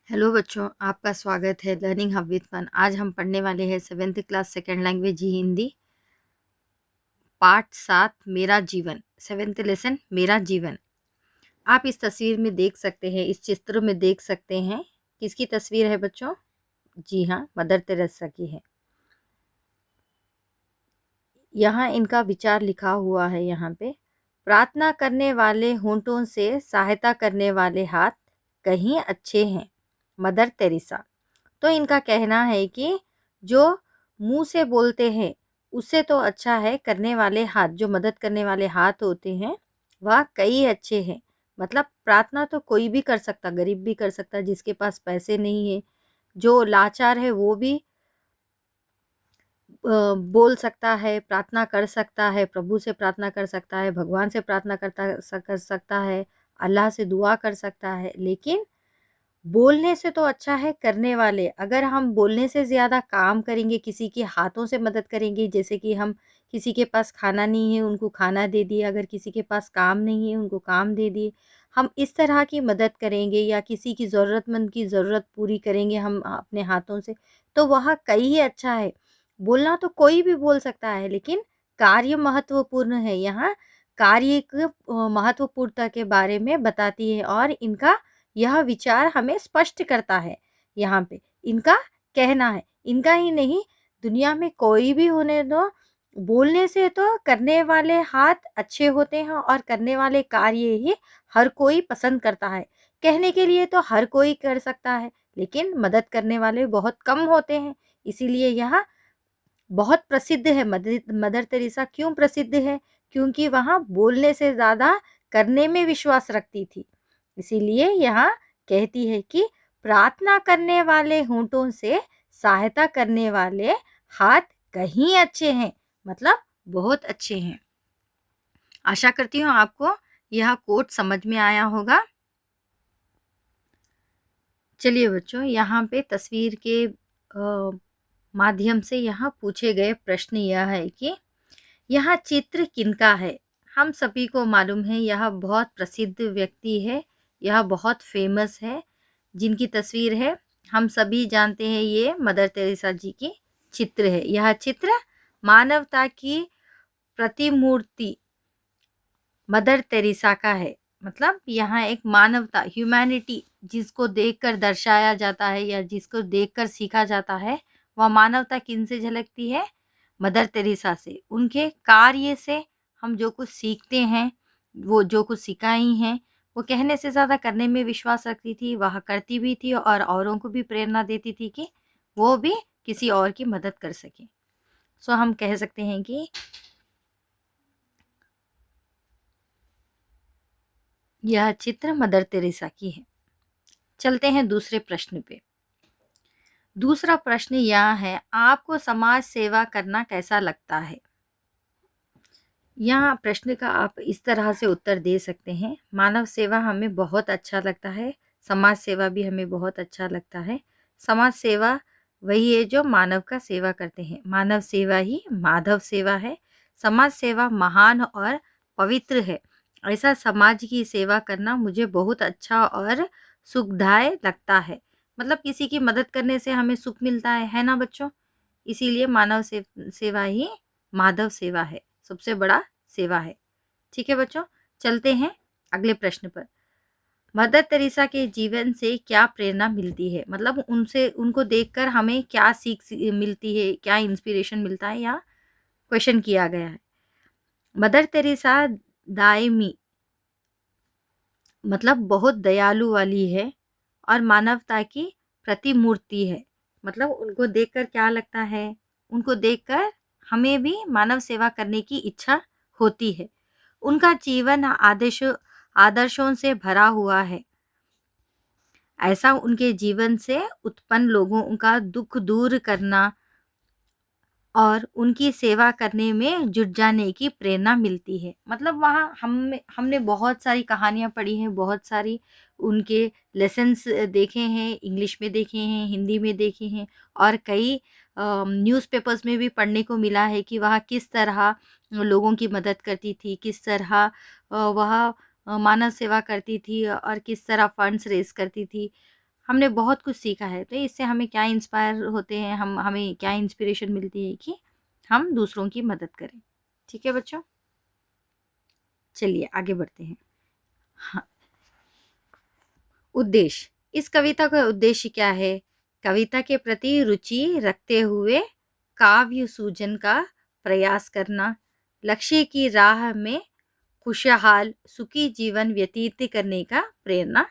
Hello बच्चों, आपका स्वागत है लर्निंग हब विद फन। आज हम पढ़ने वाले हैं 7th class second language Hindi part 7 मेरा जीवन। 7th लेसन मेरा जीवन। आप इस तस्वीर में देख सकते हैं, इस चित्र में देख सकते हैं किसकी तस्वीर है बच्चों? जी हाँ, मदर तेरेसा की है। यहाँ इनका विचार लिखा हुआ है। यहाँ पे प्रार्थना करने वाले होंठों से सहायता करने वाले हाथ कहीं अच्छे हैं, मदर तेरेसा। तो इनका कहना है कि जो मुंह से बोलते हैं उससे तो अच्छा है करने वाले हाथ, जो मदद करने वाले हाथ होते हैं वह कई अच्छे हैं। मतलब प्रार्थना तो कोई भी कर सकता, गरीब भी कर सकता, जिसके पास पैसे नहीं है, जो लाचार है वो भी बोल सकता है, प्रार्थना कर सकता है, प्रभु से प्रार्थना कर सकता है, भगवान से प्रार्थना कर सकता है, अल्लाह से दुआ कर सकता है। लेकिन बोलने से तो अच्छा है करने वाले। अगर हम बोलने से ज़्यादा काम करेंगे, किसी के हाथों से मदद करेंगे, जैसे कि हम किसी के पास खाना नहीं है उनको खाना दे दिए, अगर किसी के पास काम नहीं है उनको काम दे दिए, हम इस तरह की मदद करेंगे या किसी की ज़रूरतमंद की ज़रूरत पूरी करेंगे हम अपने हाथों से, तो वह कहीं अच्छा है। बोलना तो कोई भी बोल सकता है, लेकिन कार्य महत्वपूर्ण है। यहाँ कार्य की महत्वपूर्णता के बारे में बताती है और इनका यह विचार हमें स्पष्ट करता है। यहाँ पे इनका कहना है, इनका ही नहीं, दुनिया में कोई भी होने दो, बोलने से तो करने वाले हाथ अच्छे होते हैं और करने वाले कार्य ही हर कोई पसंद करता है। कहने के लिए तो हर कोई कर सकता है, लेकिन मदद करने वाले बहुत कम होते हैं। इसीलिए यह बहुत प्रसिद्ध है। मदर तेरेसा क्यों प्रसिद्ध है? क्योंकि वहाँ बोलने से ज़्यादा करने में विश्वास रखती थी। इसीलिए यहाँ कहती है कि प्रार्थना करने वाले होंठों से सहायता करने वाले हाथ कहीं अच्छे हैं, मतलब बहुत अच्छे हैं। आशा करती हूँ आपको यह कोट समझ में आया होगा। चलिए बच्चों, यहाँ पे तस्वीर के माध्यम से यहाँ पूछे गए प्रश्न यह है कि यह चित्र किनका है? हम सभी को मालूम है यह बहुत प्रसिद्ध व्यक्ति है, यह बहुत फेमस है, जिनकी तस्वीर है हम सभी जानते हैं, ये मदर तेरेसा जी की चित्र है। यह चित्र मानवता की प्रतिमूर्ति मदर तेरेसा का है। मतलब यहाँ एक मानवता, ह्यूमैनिटी जिसको देखकर दर्शाया जाता है या जिसको देखकर सीखा जाता है, वह मानवता किन से झलकती है? मदर तेरेसा से। उनके कार्य से हम जो कुछ सीखते हैं, वो जो कुछ सिखाई हैं, वो कहने से ज़्यादा करने में विश्वास रखती थी, वह करती भी थी और औरों को भी प्रेरणा देती थी कि वो भी किसी और की मदद कर सकें। सो हम कह सकते हैं कि यह चित्र मदर तेरेसा की है। चलते हैं दूसरे प्रश्न पे। दूसरा प्रश्न यह है, आपको समाज सेवा करना कैसा लगता है? यहाँ प्रश्न का आप इस तरह से उत्तर दे सकते हैं, मानव सेवा हमें बहुत अच्छा लगता है, समाज सेवा भी हमें बहुत अच्छा लगता है। समाज सेवा वही है जो मानव का सेवा करते हैं, मानव सेवा ही माधव सेवा है। समाज सेवा महान और पवित्र है। ऐसा समाज की सेवा करना मुझे बहुत अच्छा और सुखदायक लगता है। मतलब किसी की मदद करने से हमें सुख मिलता है ना बच्चों? इसीलिए मानव सेवा ही माधव सेवा है, सबसे बड़ा सेवा है। ठीक है बच्चों, चलते हैं अगले प्रश्न पर। मदर तेरेसा के जीवन से क्या प्रेरणा मिलती है? मतलब उनसे, उनको देखकर हमें क्या मिलती है, क्या इंस्पिरेशन मिलता है, या क्वेश्चन किया गया है। मदर तेरेसा दायमी, मतलब बहुत दयालु वाली है और मानवता की प्रतिमूर्ति है। मतलब उनको देखकर क्या लगता है? उनको देखकर हमें भी मानव सेवा करने की इच्छा होती है। उनका जीवन आदर्शों से भरा हुआ है। ऐसा उनके जीवन से उत्पन्न लोगों का दुख दूर करना और उनकी सेवा करने में जुट जाने की प्रेरणा मिलती है। मतलब वहाँ हमने बहुत सारी कहानियाँ पढ़ी हैं, बहुत सारी उनके लेसन्स देखे हैं, इंग्लिश में देखे हैं, हिंदी में देखे हैं और कई न्यूज़पेपर्स में भी पढ़ने को मिला है कि वह किस तरह लोगों की मदद करती थी, किस तरह वह मानव सेवा करती थी और किस तरह फंड्स रेज़ करती थी। हमने बहुत कुछ सीखा है। तो इससे हमें क्या इंस्पायर होते हैं, हमें क्या इंस्पिरेशन मिलती है कि हम दूसरों की मदद करें। ठीक है बच्चों, चलिए आगे बढ़ते हैं। हाँ, उद्देश्य। इस कविता का उद्देश्य क्या है? कविता के प्रति रुचि रखते हुए काव्य सूजन का प्रयास करना, लक्ष्य की राह में खुशहाल सुखी जीवन व्यतीत करने का प्रेरणा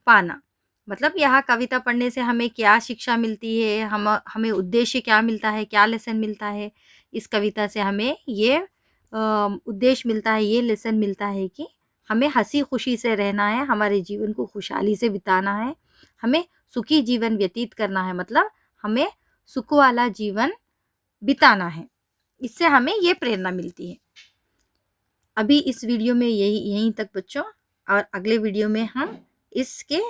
पाना। मतलब यहाँ कविता पढ़ने से हमें क्या शिक्षा मिलती है, हमें उद्देश्य क्या मिलता है, क्या लेसन मिलता है? इस कविता से हमें ये उद्देश्य मिलता है, ये लेसन मिलता है कि हमें हँसी-खुशी से रहना है, हमारे जीवन को खुशहाली से बिताना है, हमें सुखी जीवन व्यतीत करना है, मतलब हमें सुख वाला जीवन बिताना है। इससे हमें ये प्रेरणा मिलती है। अभी इस वीडियो में यहीं तक बच्चों, और अगले वीडियो में हम इसके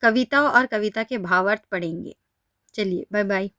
कविता और कविता के भावार्थ पढ़ेंगे। चलिए बाय बाय।